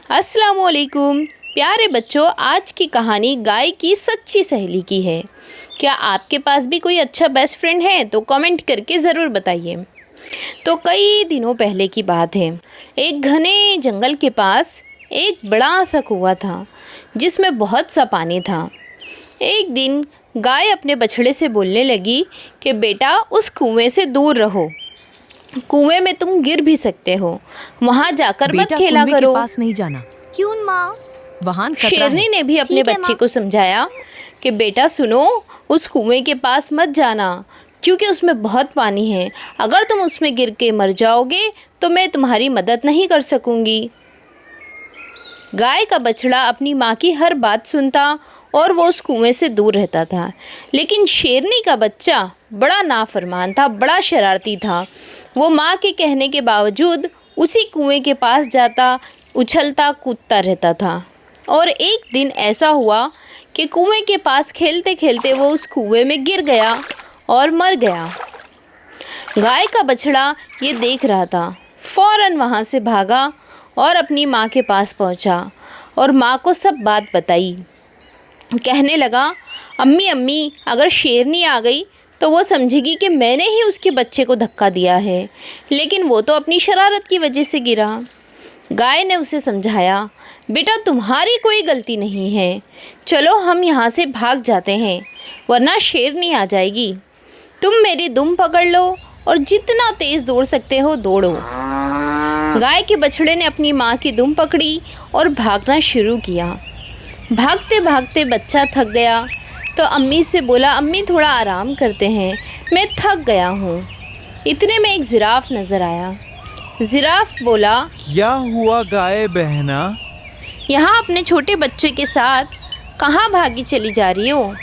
अस्सलामुअलैकुम प्यारे बच्चों, आज की कहानी गाय की सच्ची सहेली की है। क्या आपके पास भी कोई अच्छा बेस्ट फ्रेंड है तो कमेंट करके ज़रूर बताइए। तो कई दिनों पहले की बात है। एक घने जंगल के पास एक बड़ा सा कुआं था जिसमें बहुत सा पानी था। एक दिन गाय अपने बछड़े से बोलने लगी कि बेटा, उस कुएं से दूर रहो। कुएं में तुम गिर भी सकते हो, वहां जाकर मत खेला कुएं करो। के पास नहीं जाना। क्यों माँ? वहां खतरा शेरनी है। ने भी अपने ठीक है, बच्चे माँ। को समझाया कि बेटा सुनो, उस कुएं के पास मत जाना क्योंकि उसमें बहुत पानी है। अगर तुम उसमें गिर के मर जाओगे तो मैं तुम्हारी मदद नहीं कर सकूंगी। गाय का बछड़ा अपनी माँ की हर बात सुनता और वो उस कुएं से दूर रहता था। लेकिन शेरनी का बच्चा बड़ा नाफरमान था, बड़ा शरारती था। वो माँ के कहने के बावजूद उसी कुएं के पास जाता, उछलता कूदता रहता था। और एक दिन ऐसा हुआ कि कुएं के पास खेलते खेलते वो उस कुएं में गिर गया और मर गया। गाय का बछड़ा ये देख रहा था, फौरन वहाँ से भागा और अपनी माँ के पास पहुँचा और माँ को सब बात बताई। कहने लगा, अम्मी अम्मी, अगर शेरनी आ गई तो वो समझेगी कि मैंने ही उसके बच्चे को धक्का दिया है, लेकिन वो तो अपनी शरारत की वजह से गिरा। गाय ने उसे समझाया, बेटा तुम्हारी कोई गलती नहीं है, चलो हम यहाँ से भाग जाते हैं वरना शेरनी आ जाएगी। तुम मेरी दुम पकड़ लो और जितना तेज़ दौड़ सकते हो दौड़ो। गाय के बछड़े ने अपनी माँ की दुम पकड़ी और भागना शुरू किया। भागते भागते बच्चा थक गया तो अम्मी से बोला, अम्मी थोड़ा आराम करते हैं, मैं थक गया हूँ। इतने में एक जिराफ नज़र आया। जिराफ बोला, क्या हुआ गाय बहना? यहाँ अपने छोटे बच्चे के साथ कहाँ भागी चली जा रही हो?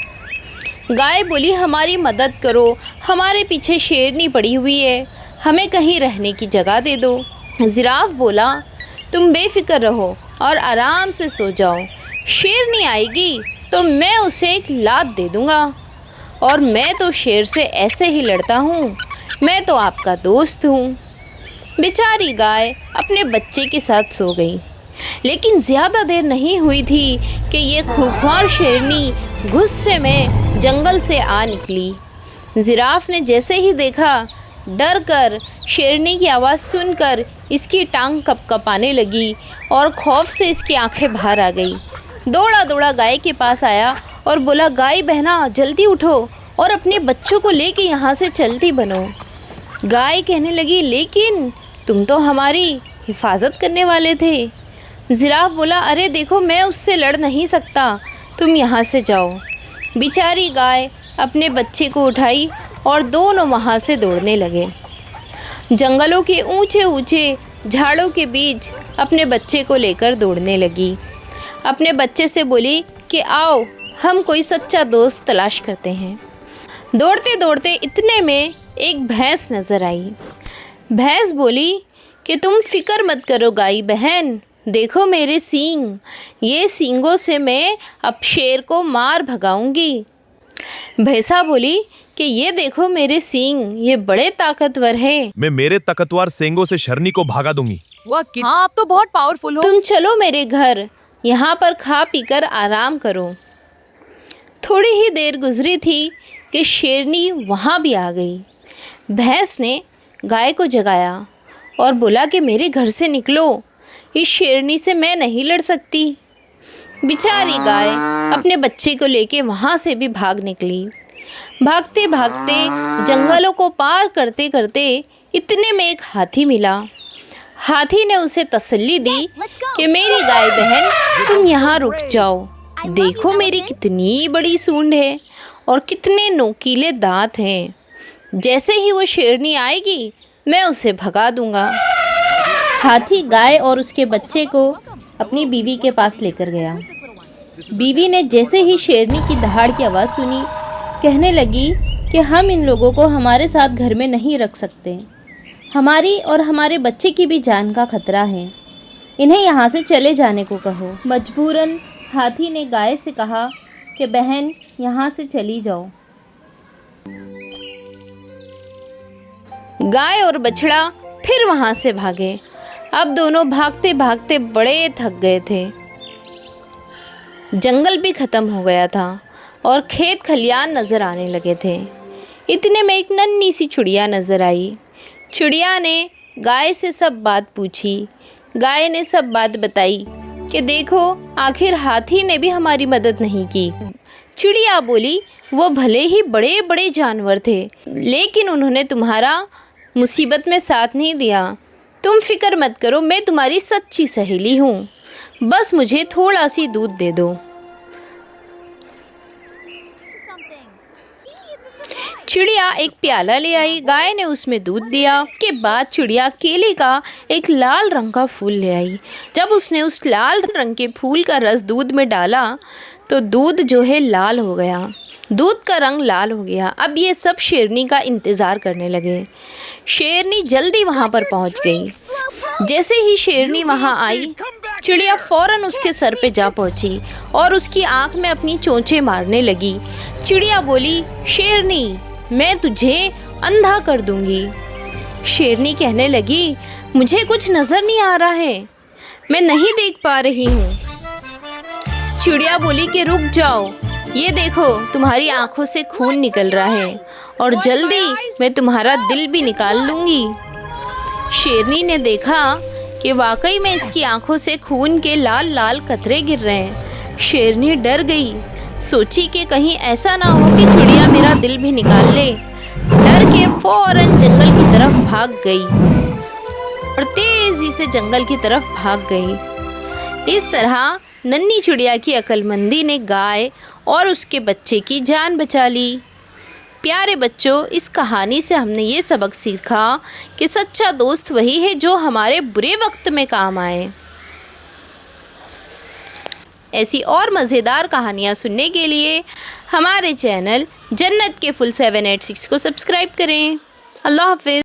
गाय बोली, हमारी मदद करो, हमारे पीछे शेरनी पड़ी हुई है, हमें कहीं रहने की जगह दे दो। जिराफ बोला, तुम बेफिक्र रहो और आराम से सो जाओ, शेरनी आएगी तो मैं उसे एक लात दे दूँगा, और मैं तो शेर से ऐसे ही लड़ता हूँ, मैं तो आपका दोस्त हूँ। बेचारी गाय अपने बच्चे के साथ सो गई। लेकिन ज़्यादा देर नहीं हुई थी कि ये खूंखार शेरनी गुस्से में जंगल से आ निकली। जिराफ ने जैसे ही देखा, डर कर शेरनी की आवाज़ सुनकर इसकी टांग कँपकँपाने लगी और खौफ से इसकी आंखें बाहर आ गई। दौड़ा दौड़ा गाय के पास आया और बोला, गाय बहना जल्दी उठो और अपने बच्चों को लेके यहाँ से चलती बनो। गाय कहने लगी, लेकिन तुम तो हमारी हिफाजत करने वाले थे। जिराफ बोला, अरे देखो, मैं उससे लड़ नहीं सकता, तुम यहाँ से जाओ। बेचारी गाय अपने बच्चे को उठाई और दोनों वहाँ से दौड़ने लगे। जंगलों के ऊंचे ऊंचे झाड़ों के बीच अपने बच्चे को लेकर दौड़ने लगी। अपने बच्चे से बोली कि आओ, हम कोई सच्चा दोस्त तलाश करते हैं। दौड़ते दौड़ते इतने में एक भैंस नज़र आई। भैंस बोली कि तुम फिक्र मत करो गाय बहन, देखो मेरे सींग, ये सींगों से मैं अब शेर को मार भगाऊंगी। भैंसा बोली कि ये देखो मेरे सींग, ये बड़े ताकतवर हैं। मैं मेरे ताकतवर सींगों से शेरनी को भागा दूंगी। हाँ, आप तो बहुत पावरफुल हो। तुम चलो मेरे घर, यहाँ पर खा पीकर आराम करो। थोड़ी ही देर गुजरी थी कि शेरनी वहाँ भी आ गई। भैंस ने गाय को जगाया और बोला कि मेरे घर से निकलो, इस शेरनी से मैं नहीं लड़ सकती। बेचारी गाय अपने बच्चे को लेके वहाँ से भी भाग निकली। भागते भागते जंगलों को पार करते करते इतने में एक हाथी मिला। हाथी ने उसे तसल्ली दी कि मेरी गाय बहन, तुम यहाँ रुक जाओ, देखो मेरी कितनी बड़ी सूंड है और कितने नोकीले दांत हैं। जैसे ही वो शेरनी आएगी मैं उसे भगा दूंगा। हाथी गाय और उसके बच्चे को अपनी बीवी के पास लेकर गया। बीवी ने जैसे ही शेरनी की दहाड़ की आवाज़ सुनी, कहने लगी कि हम इन लोगों को हमारे साथ घर में नहीं रख सकते, हमारी और हमारे बच्चे की भी जान का खतरा है, इन्हें यहाँ से चले जाने को कहो। मजबूरन हाथी ने गाय से कहा कि बहन, यहाँ से चली जाओ। गाय और बछड़ा फिर वहाँ से भागे। अब दोनों भागते भागते बड़े थक गए थे। जंगल भी ख़त्म हो गया था और खेत खलियान नज़र आने लगे थे। इतने में एक नन्ही सी चिड़िया नज़र आई। चिड़िया ने गाय से सब बात पूछी। गाय ने सब बात बताई कि देखो, आखिर हाथी ने भी हमारी मदद नहीं की। चिड़िया बोली, वो भले ही बड़े बड़े जानवर थे, लेकिन उन्होंने तुम्हारा मुसीबत में साथ नहीं दिया। तुम फिक्र मत करो, मैं तुम्हारी सच्ची सहेली हूँ, बस मुझे थोड़ा सी दूध दे दो। चिड़िया एक प्याला ले आई। गाय ने उसमें दूध दिया। के बाद चिड़िया केले का एक लाल रंग का फूल ले आई। जब उसने उस लाल रंग के फूल का रस दूध में डाला तो दूध जो है लाल हो गया। दूध का रंग लाल हो गया। अब ये सब शेरनी का इंतज़ार करने लगे। शेरनी जल्दी वहाँ पर पहुँच गई। जैसे ही शेरनी वहाँ आई, चिड़िया फ़ौरन उसके सर पे जा पहुँची और उसकी आँख में अपनी चोंचें मारने लगी। चिड़िया बोली, शेरनी, मैं तुझे अंधा कर दूंगी। शेरनी कहने लगी, मुझे कुछ नज़र नहीं आ रहा है, मैं नहीं देख पा रही हूँ। चिड़िया बोली कि रुक जाओ, ये देखो तुम्हारी आँखों से खून निकल रहा है और जल्दी मैं तुम्हारा दिल भी निकाल लूँगी। शेरनी ने देखा कि वाकई में इसकी आँखों से खून के लाल लाल कतरे गिर रहे हैं। शेरनी डर गई, सोची कि कहीं ऐसा ना हो कि चिड़िया मेरा दिल भी निकाल ले। डर के फौरन जंगल की तरफ भाग गई और तेजी से जंगल की तरफ भाग गई। इस तरह नन्ही चिड़िया की अक्लमंदी ने गाय और उसके बच्चे की जान बचा ली। प्यारे बच्चों, इस कहानी से हमने ये सबक सीखा कि सच्चा दोस्त वही है जो हमारे बुरे वक्त में काम आए। ऐसी और मज़ेदार कहानियाँ सुनने के लिए हमारे चैनल जन्नत के फुल 786 को सब्सक्राइब करें। अल्लाह हाफ़िज़।